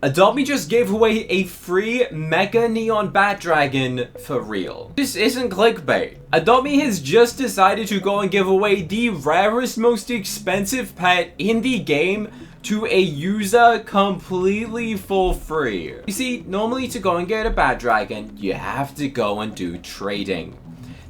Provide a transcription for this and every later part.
Adopt Me just gave away a free Mega Neon Bat Dragon for real. This isn't clickbait. Adopt Me has just decided to go and give away the rarest, most expensive pet in the game to a user completely for free. You see, normally to go and get a Bat Dragon, you have to go and do trading.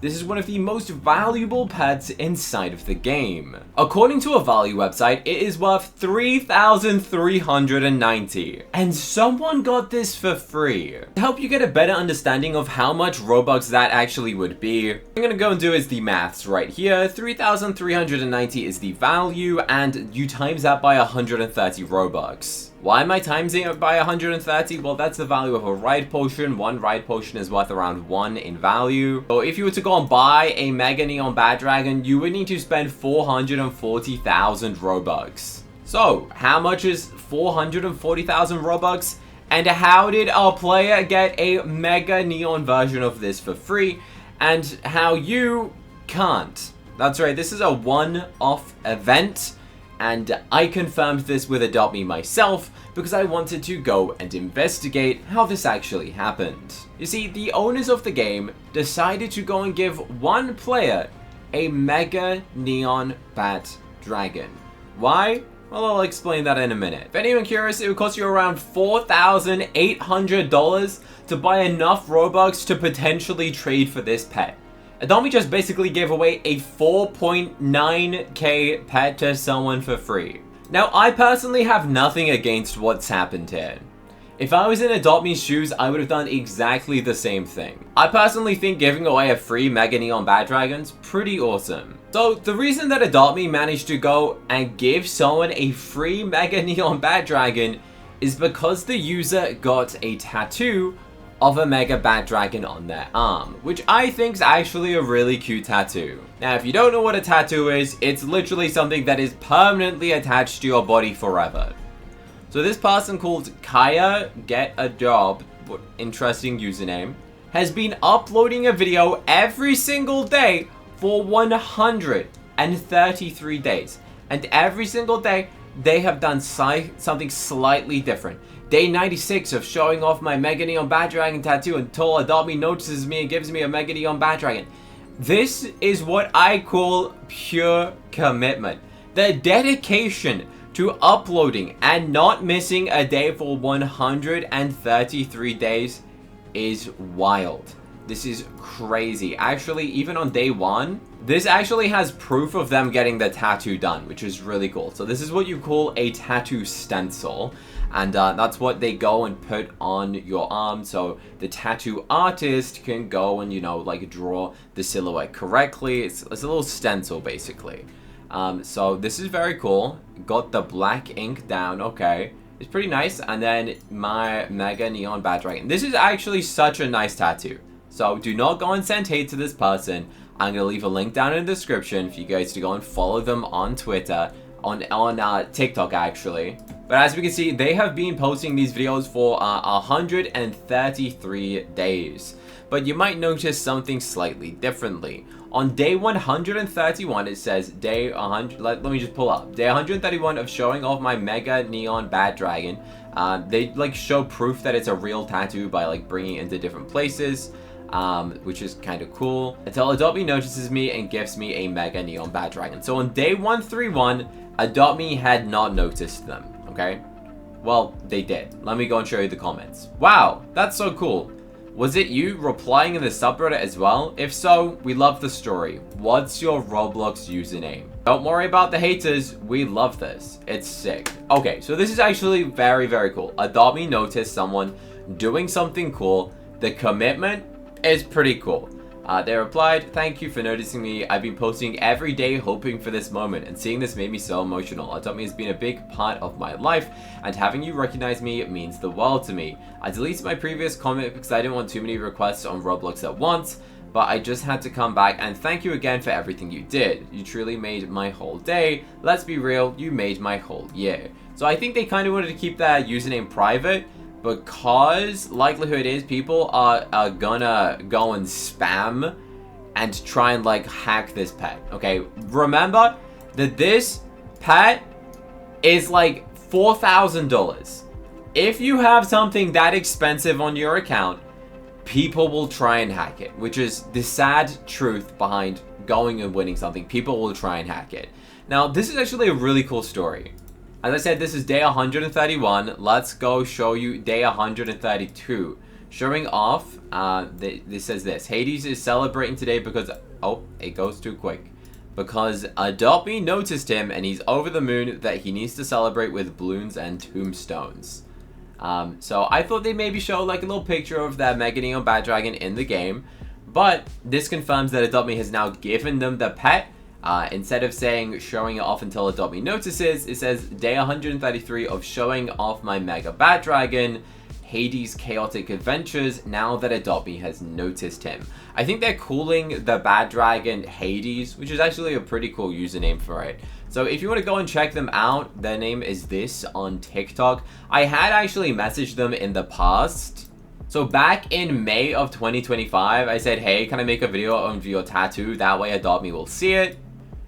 This is one of the most valuable pets inside of the game. According to a value website, it is worth 3,390. And someone got this for free. To help you get a better understanding of how much Robux that actually would be, I'm gonna go and do is the maths right here. 3,390 is the value, and you times that by 130 Robux. Why am I timesing it by 130? Well, that's the value of a ride potion. One ride potion is worth around 1 in value. So if you were to go and buy a Mega Neon Bat Dragon, you would need to spend 440,000 Robux. So how much is 440,000 Robux? And how did our player get a Mega Neon version of this for free? And how you can't. That's right, this is a one-off event. And I confirmed this with Adopt Me myself because I wanted to go and investigate how this actually happened. You see, the owners of the game decided to go and give one player a Mega Neon Bat Dragon. Why? Well, I'll explain that in a minute. If anyone curious, it would cost you around $4,800 to buy enough Robux to potentially trade for this pet. Adopt Me just basically gave away a 4.9k pet to someone for free. Now, I personally have nothing against what's happened here. If I was in Adopt Me's shoes, I would have done exactly the same thing. I personally think giving away a free Mega Neon Bat Dragon's pretty awesome. So, the reason that Adopt Me managed to go and give someone a free Mega Neon Bat Dragon is because the user got a tattoo of a Mega Bat Dragon on their arm, which I think is actually a really cute tattoo. Now, if you don't know what a tattoo is, it's literally something that is permanently attached to your body forever. So this person called Kaya Get a Job, what interesting username, has been uploading a video every single day for 133 days. And every single day, they have done something slightly different. Day 96 of showing off my Mega Neon Bat Dragon tattoo until Adopt Me notices me and gives me a Mega Neon Bat Dragon. This is what I call pure commitment. The dedication to uploading and not missing a day for 133 days is wild. This is crazy. Actually, even on day 1, this actually has proof of them getting the tattoo done, which is really cool. So this is what you call a tattoo stencil. And that's what they go and put on your arm, so the tattoo artist can go and, you know, like draw the silhouette correctly. It's a little stencil, basically. So this is very cool. Got the black ink down, okay. It's pretty nice. And then my Mega Neon Bat Dragon. This is actually such a nice tattoo. So do not go and send hate to this person. I'm going to leave a link down in the description for you guys to go and follow them on Twitter, on TikTok actually. But as we can see, they have been posting these videos for 133 days. But you might notice something slightly differently. On day 131, it says day 100. Let me just pull up. Day 131 of showing off my Mega Neon Bat Dragon. They like show proof that it's a real tattoo by like bringing it into different places. Which is kind of cool. Until Adopt Me notices me and gives me a Mega Neon Bat Dragon. So on day 131, Adopt Me had not noticed them. Okay, well, they did. Let me go and show you the comments. Wow, that's so cool. Was it you replying in the subreddit as well? If so, we love the story. What's your Roblox username? Don't worry about the haters. We love this. It's sick. Okay, so this is actually very, very cool. Adopt Me noticed someone doing something cool. The commitment is pretty cool. They replied, "Thank you for noticing me. I've been posting every day hoping for this moment, and seeing this made me so emotional. Adopt Me has been a big part of my life, and having you recognize me means the world to me. I deleted my previous comment because I didn't want too many requests on Roblox at once, but I just had to come back, and thank you again for everything you did. You truly made my whole day. Let's be real, you made my whole year." So I think they kind of wanted to keep their username private, because likelihood is people are gonna go and spam and try and like hack this pet. Okay, remember that this pet is like $4,000. if you have something that expensive on your account, people will try and hack it, which is the sad truth behind going and winning something. People will try and hack it. Now, this is actually a really cool story. As I said, this is day 131. Let's go show you day 132. Showing off, this says this. Hades is celebrating today because... Oh, it goes too quick. Because Adopt Me noticed him and he's over the moon that he needs to celebrate with balloons and tombstones. So I thought they'd maybe show like a little picture of that Mega Neon Bad Dragon in the game. But this confirms that Adopt Me has now given them the pet. Instead of saying showing it off until Adopt Me notices, it says day 133 of showing off my Mega Bad Dragon, Hades' chaotic adventures, now that Adopt Me has noticed him. I think they're calling the Bad Dragon Hades, which is actually a pretty cool username for it. So if you want to go and check them out, their name is this on TikTok. I had actually messaged them in the past. So back in May of 2025, I said, hey, can I make a video of your tattoo? That way Adopt Me will see it.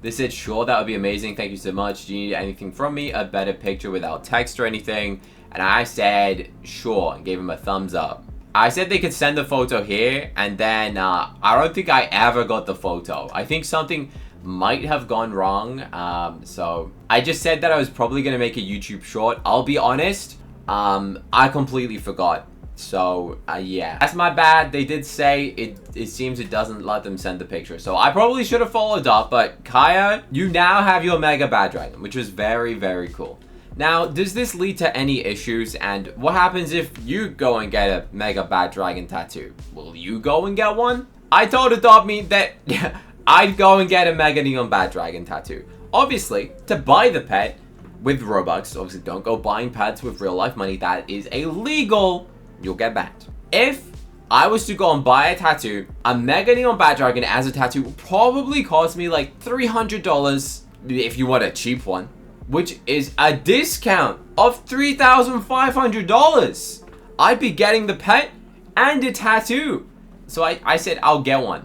They said, sure, that would be amazing. Thank you so much. Do you need anything from me? A better picture without text or anything? And I said, sure, and gave him a thumbs up. I said they could send the photo here, and then I don't think I ever got the photo. I think something might have gone wrong. So I just said that I was probably going to make a YouTube short. I'll be honest, I completely forgot. So, yeah. That's my bad. They did say it seems it doesn't let them send the picture. So, I probably should have followed up. But, Kaya, you now have your Mega Bad Dragon, which was very, very cool. Now, does this lead to any issues? And what happens if you go and get a Mega Bad Dragon tattoo? Will you go and get one? I told Adopt Me that I'd go and get a Mega Neon Bad Dragon tattoo. Obviously, to buy the pet with Robux, obviously don't go buying pets with real life money. That is illegal. You'll get banned. If I was to go and buy a tattoo, a Mega Neon Bad Dragon as a tattoo would probably cost me like $300 if you want a cheap one, which is a discount of $3,500. I'd be getting the pet and a tattoo. So I said, I'll get one.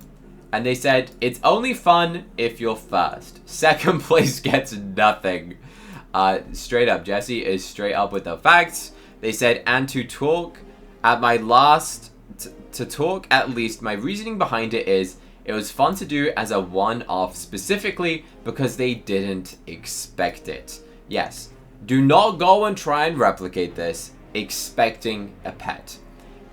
And they said, it's only fun if you're first. Second place gets nothing. Straight up, Jesse is straight up with the facts. They said, and to talk at my last, to talk at least, my reasoning behind it is, it was fun to do as a one-off specifically because they didn't expect it. Yes, do not go and try and replicate this expecting a pet.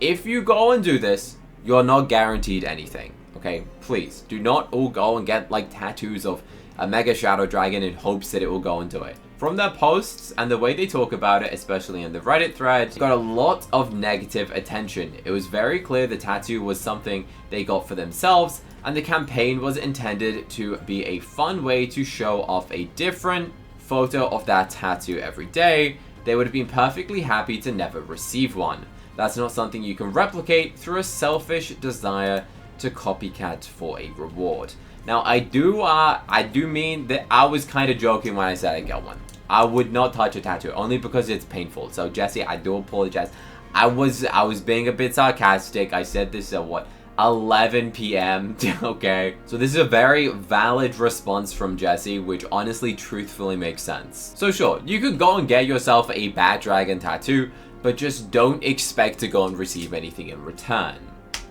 If you go and do this, you're not guaranteed anything, okay? Please, do not all go and get like tattoos of a Mega Shadow Dragon in hopes that it will go into it. From their posts and the way they talk about it, especially in the Reddit thread, got a lot of negative attention. It was very clear the tattoo was something they got for themselves, and the campaign was intended to be a fun way to show off a different photo of that tattoo every day. They would have been perfectly happy to never receive one. That's not something you can replicate through a selfish desire to copycat for a reward. Now, I do mean that I was kind of joking when I said I'd get one. I would not touch a tattoo, only because it's painful. So, Jesse, I do apologize. I was being a bit sarcastic. I said this at, what, 11 p.m. Okay, so this is a very valid response from Jesse, which honestly, truthfully makes sense. So sure, you could go and get yourself a Bad Dragon tattoo, but just don't expect to go and receive anything in return.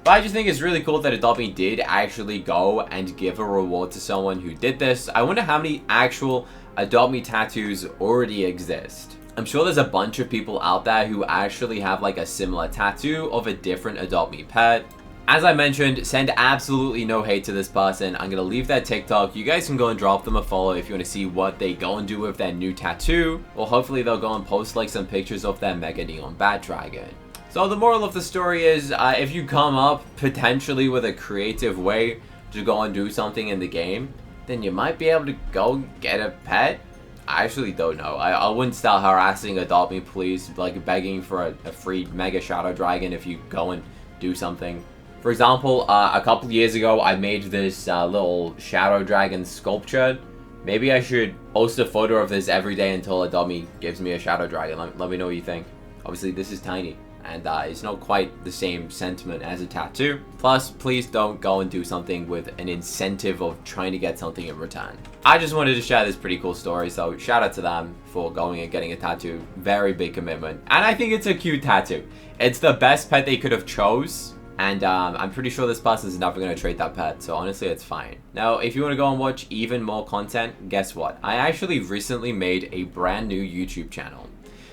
But I just think it's really cool that Adopt Me did actually go and give a reward to someone who did this. I wonder how many actual Adopt Me tattoos already exist. I'm sure there's a bunch of people out there who actually have like a similar tattoo of a different Adopt Me pet. As I mentioned, send absolutely no hate to this person. I'm going to leave their TikTok. You guys can go and drop them a follow if you want to see what they go and do with their new tattoo. Or hopefully they'll go and post like some pictures of their Mega Neon Bad Dragon. So the moral of the story is, if you come up potentially with a creative way to go and do something in the game, then you might be able to go and get a pet. I actually don't know. I wouldn't start harassing Adopt Me, please. Like begging for a free Mega Shadow Dragon if you go and do something. For example, a couple years ago, I made this little Shadow Dragon sculpture. Maybe I should post a photo of this every day until Adopt Me gives me a Shadow Dragon. Let me know what you think. Obviously, this is tiny. and it's not quite the same sentiment as a tattoo. Plus, please don't go and do something with an incentive of trying to get something in return. I just wanted to share this pretty cool story, so shout out to them for going and getting a tattoo. Very big commitment, and I think it's a cute tattoo. It's the best pet they could have chose. And I'm pretty sure this person is never going to trade that pet, so honestly, it's fine. Now, if you want to go and watch even more content, guess what? I actually recently made a brand new YouTube channel.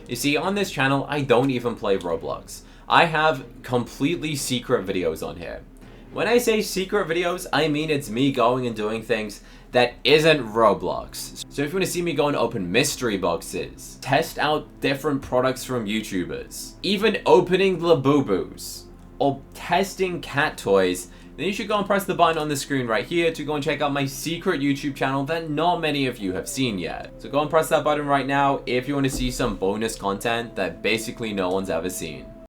You see, on this channel, I don't even play Roblox. I have completely secret videos on here. When I say secret videos, I mean it's me going and doing things that isn't Roblox. So if you want to see me go and open mystery boxes, test out different products from YouTubers, even opening Labubu's, or testing cat toys, then you should go and press the button on the screen right here to go and check out my secret YouTube channel that not many of you have seen yet. So go and press that button right now if you want to see some bonus content that basically no one's ever seen.